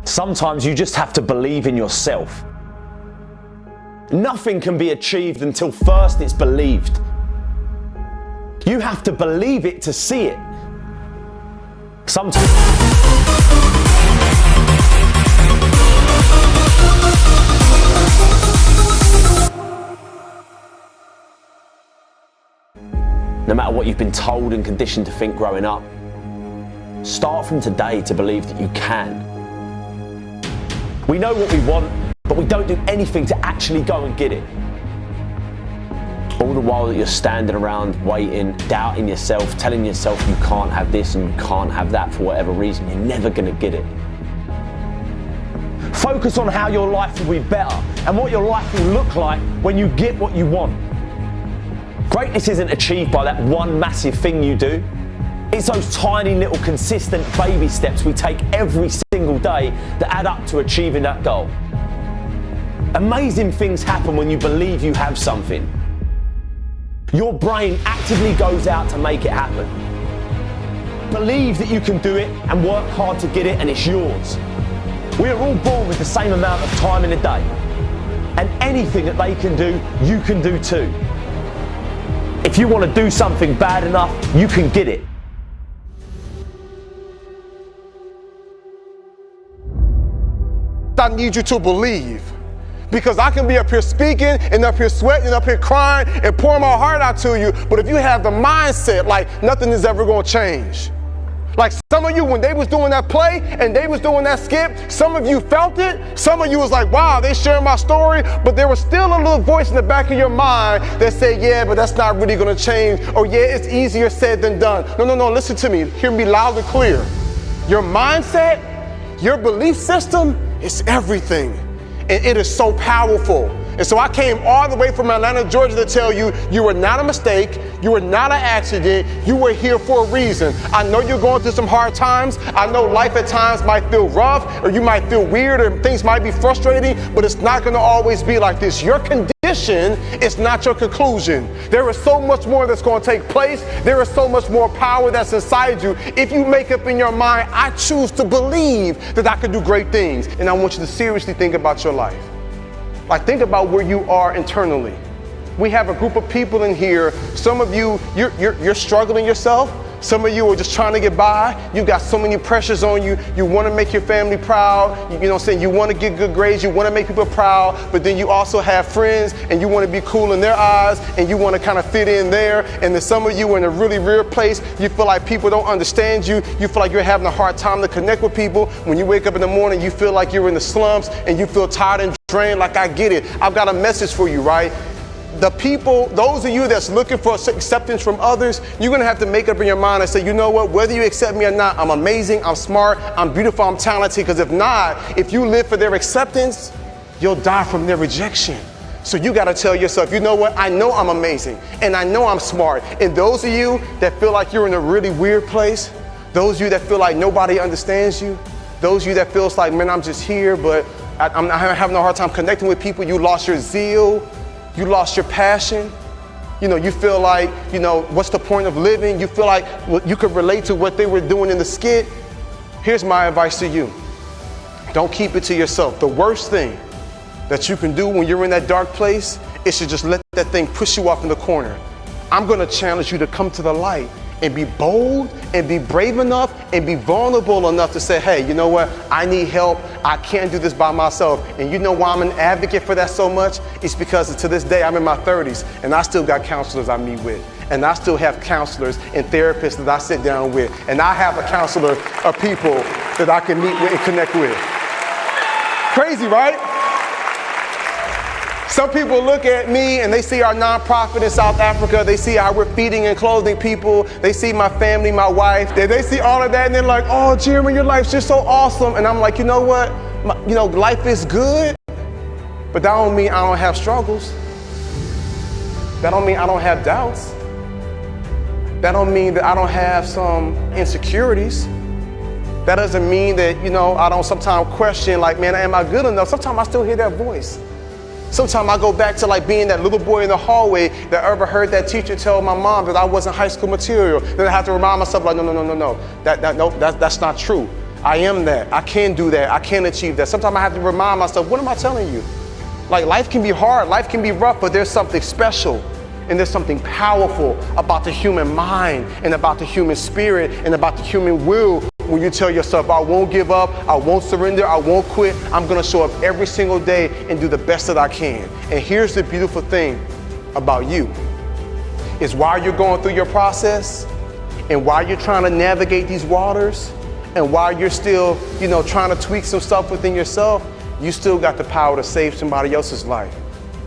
Sometimes you just have to believe in yourself. Nothing can be achieved until first it's believed. You have to believe it to see it. Sometimes no matter what you've been told and conditioned to think growing up, start from today to believe that you can. We know what we want, but we don't do anything to actually go and get it. All the while that you're standing around waiting, doubting yourself, telling yourself you can't have this and you can't have that for whatever reason, you're never going to get it. Focus on how your life will be better and what your life will look like when you get what you want. Greatness isn't achieved by that one massive thing you do. It's those tiny little consistent baby steps we take every single day that add up to achieving that goal. Amazing things happen when you believe you have something. Your brain actively goes out to make it happen. Believe that you can do it and work hard to get it, and it's yours. We are all born with the same amount of time in a day. And anything that they can do, you can do too. If you want to do something bad enough, you can get it. I need you to believe. Because I can be up here speaking and up here sweating and up here crying and pouring my heart out to you, but if you have the mindset like nothing is ever going to change. Like some of you, when they was doing that play and they was doing that skip, some of you felt it. Some of you was like, wow, they sharing my story, but there was still a little voice in the back of your mind that said, yeah, but that's not really going to change. Or yeah, it's easier said than done. No, listen to me. Hear me loud and clear. Your mindset, your belief system is everything. And it is so powerful. And so I came all the way from Atlanta, Georgia to tell you, you were not a mistake, you were not an accident, you were here for a reason. I know you're going through some hard times. I know life at times might feel rough, or you might feel weird, or things might be frustrating, but it's not gonna always be like this. Your condition is not your conclusion. There is so much more that's gonna take place. There is so much more power that's inside you. If you make up in your mind, I choose to believe that I can do great things. And I want you to seriously think about your life. Like, think about where you are internally. We have a group of people in here. Some of you, you're struggling yourself. Some of you are just trying to get by. You got so many pressures on you. You want to make your family proud. You know what I'm saying? You want to get good grades. You want to make people proud. But then you also have friends and you want to be cool in their eyes and you want to kind of fit in there. And then some of you are in a really weird place. You feel like people don't understand you. You feel like you're having a hard time to connect with people. When you wake up in the morning, you feel like you're in the slumps and you feel tired and drained. Like, I get it. I've got a message for you, right? The people, those of you that's looking for acceptance from others, you're going to have to make up in your mind and say, you know what, whether you accept me or not, I'm amazing, I'm smart, I'm beautiful, I'm talented. Because if not, if you live for their acceptance, you'll die from their rejection. So you got to tell yourself, you know what, I know I'm amazing and I know I'm smart. And those of you that feel like you're in a really weird place, those of you that feel like nobody understands you, those of you that feels like, man, I'm just here, but I'm having a hard time connecting with people, you lost your zeal, you lost your passion. You know, you feel like, you know, what's the point of living? You feel like you could relate to what they were doing in the skit. Here's my advice to you. Don't keep it to yourself. The worst thing that you can do when you're in that dark place is to just let that thing push you off in the corner. I'm going to challenge you to come to the light and be bold and be brave enough and be vulnerable enough to say, hey, you know what? I need help. I can't do this by myself. And you know why I'm an advocate for that so much? It's because to this day, I'm in my 30s and I still got counselors I meet with. And I still have counselors and therapists that I sit down with. And I have a counselor of people that I can meet with and connect with. Crazy, right? Some people look at me and they see our nonprofit in South Africa. They see how we're feeding and clothing people. They see my family, my wife. They see all of that and they're like, oh, Jeremy, your life's just so awesome. And I'm like, you know what? Life is good, but that don't mean I don't have struggles. That don't mean I don't have doubts. That don't mean that I don't have some insecurities. That doesn't mean that, I don't sometimes question like, man, am I good enough? Sometimes I still hear that voice. Sometimes I go back to like being that little boy in the hallway that ever heard that teacher tell my mom that I wasn't high school material. Then I have to remind myself like, no, that's not true. I am that. I can do that. I can achieve that. Sometimes I have to remind myself, what am I telling you? Like, life can be hard, life can be rough, but there's something special and there's something powerful about the human mind and about the human spirit and about the human will when you tell yourself, I won't give up, I won't surrender, I won't quit. I'm gonna show up every single day and do the best that I can. And here's the beautiful thing about you, is while you're going through your process and while you're trying to navigate these waters and while you're still, trying to tweak some stuff within yourself, you still got the power to save somebody else's life.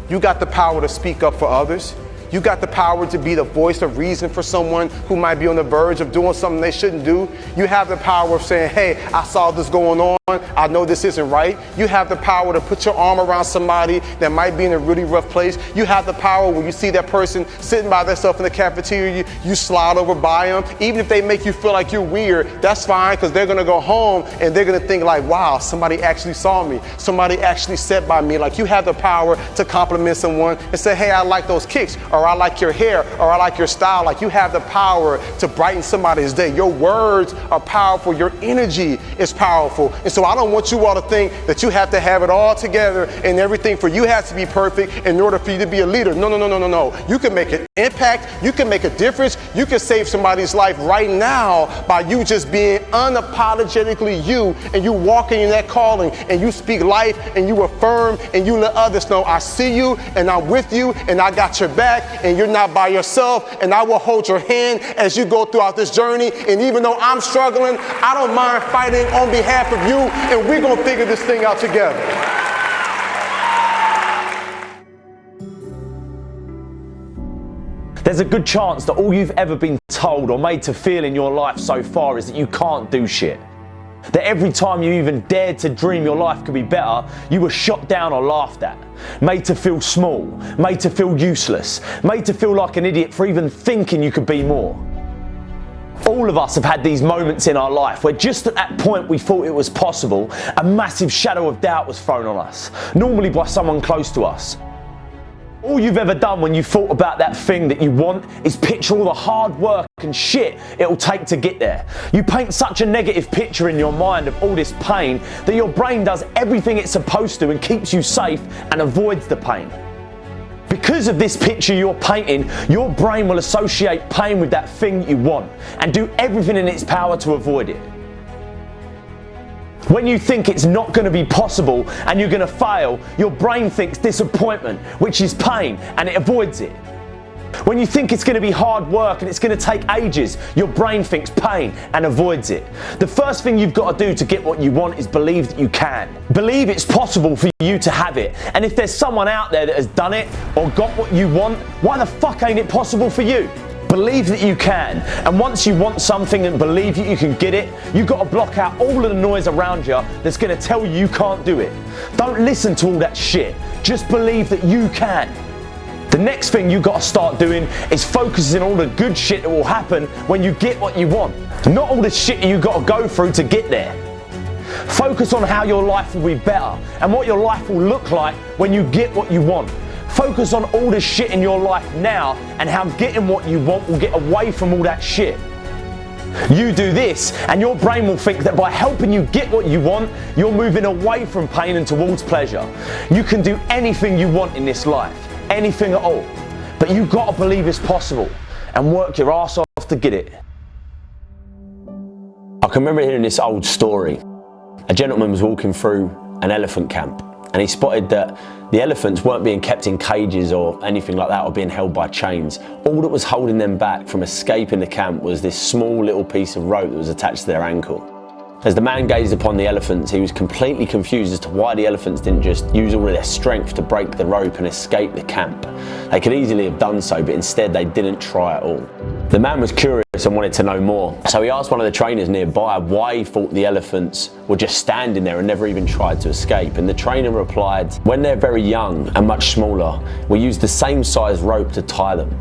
You got the power to speak up for others. You got the power to be the voice of reason for someone who might be on the verge of doing something they shouldn't do. You have the power of saying, hey, I saw this going on. I know this isn't right. You have the power to put your arm around somebody that might be in a really rough place. You have the power when you see that person sitting by themselves in the cafeteria, you slide over by them. Even if they make you feel like you're weird, that's fine, because they're going to go home and they're going to think like, wow, somebody actually saw me. Somebody actually sat by me. Like, you have the power to compliment someone and say, hey, I like those kicks, or I like your hair, or I like your style. Like, you have the power to brighten somebody's day. Your words are powerful. Your energy is powerful. And so I don't want you all to think that you have to have it all together and everything for you has to be perfect in order for you to be a leader. No. You can make an impact. You can make a difference. You can save somebody's life right now by you just being unapologetically you, and you walking in that calling and you speak life and you affirm and you let others know, I see you and I'm with you and I got your back and you're not by yourself, and I will hold your hand as you go throughout this journey. And even though I'm struggling, I don't mind fighting on behalf of you, and we're going to figure this thing out together. There's a good chance that all you've ever been told or made to feel in your life so far is that you can't do shit. That every time you even dared to dream your life could be better, you were shot down or laughed at. Made to feel small, made to feel useless, made to feel like an idiot for even thinking you could be more. All of us have had these moments in our life where just at that point we thought it was possible, a massive shadow of doubt was thrown on us, normally by someone close to us. All you've ever done when you thought about that thing that you want is picture all the hard work and shit it'll take to get there. You paint such a negative picture in your mind of all this pain that your brain does everything it's supposed to and keeps you safe and avoids the pain. Because of this picture you're painting, your brain will associate pain with that thing you want and do everything in its power to avoid it. When you think it's not going to be possible and you're going to fail, your brain thinks disappointment, which is pain, and it avoids it. When you think it's going to be hard work and it's going to take ages, your brain thinks pain and avoids it. The first thing you've got to do to get what you want is believe that you can. Believe it's possible for you to have it. And if there's someone out there that has done it or got what you want, why the fuck ain't it possible for you? Believe that you can, and once you want something and believe that you can get it, you've got to block out all of the noise around you that's going to tell you can't do it. Don't listen to all that shit, just believe that you can. The next thing you've got to start doing is focusing on all the good shit that will happen when you get what you want, not all the shit you've got to go through to get there. Focus on how your life will be better and what your life will look like when you get what you want. Focus on all the shit in your life now and how getting what you want will get away from all that shit. You do this and your brain will think that by helping you get what you want, you're moving away from pain and towards pleasure. You can do anything you want in this life, anything at all. But you've got to believe it's possible and work your ass off to get it. I can remember hearing this old story. A gentleman was walking through an elephant camp and he spotted that the elephants weren't being kept in cages or anything like that or being held by chains. All that was holding them back from escaping the camp was this small little piece of rope that was attached to their ankle. As the man gazed upon the elephants, he was completely confused as to why the elephants didn't just use all of their strength to break the rope and escape the camp. They could easily have done so, but instead they didn't try at all. The man was curious and wanted to know more, so he asked one of the trainers nearby why he thought the elephants were just standing there and never even tried to escape. And the trainer replied, when they're very young and much smaller, we use the same size rope to tie them.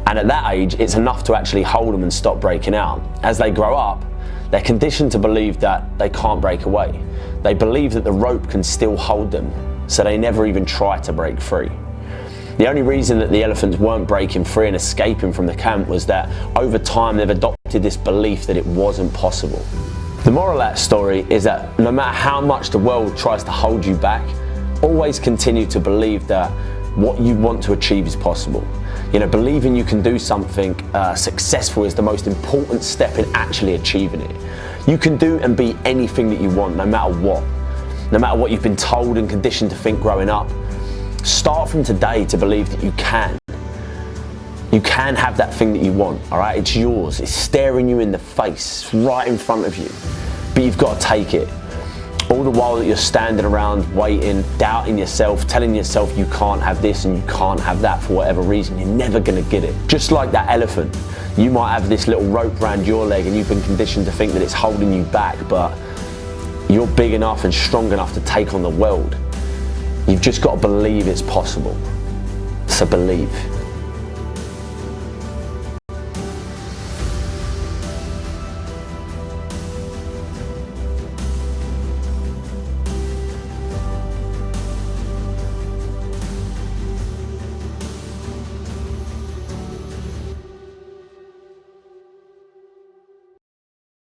And at that age, it's enough to actually hold them and stop breaking out. As they grow up, they're conditioned to believe that they can't break away. They believe that the rope can still hold them, so they never even try to break free. The only reason that the elephants weren't breaking free and escaping from the camp was that over time they've adopted this belief that it wasn't possible. The moral of that story is that no matter how much the world tries to hold you back, always continue to believe that what you want to achieve is possible. Believing you can do something successful is the most important step in actually achieving it. You can do and be anything that you want, no matter what. No matter what you've been told and conditioned to think growing up. Start from today to believe that you can. You can have that thing that you want, all right? It's yours. It's staring you in the face, it's right in front of you. But you've got to take it. All the while that you're standing around waiting, doubting yourself, telling yourself you can't have this and you can't have that for whatever reason, you're never gonna get it. Just like that elephant, you might have this little rope around your leg and you've been conditioned to think that it's holding you back, but you're big enough and strong enough to take on the world. You've just got to believe it's possible. So believe.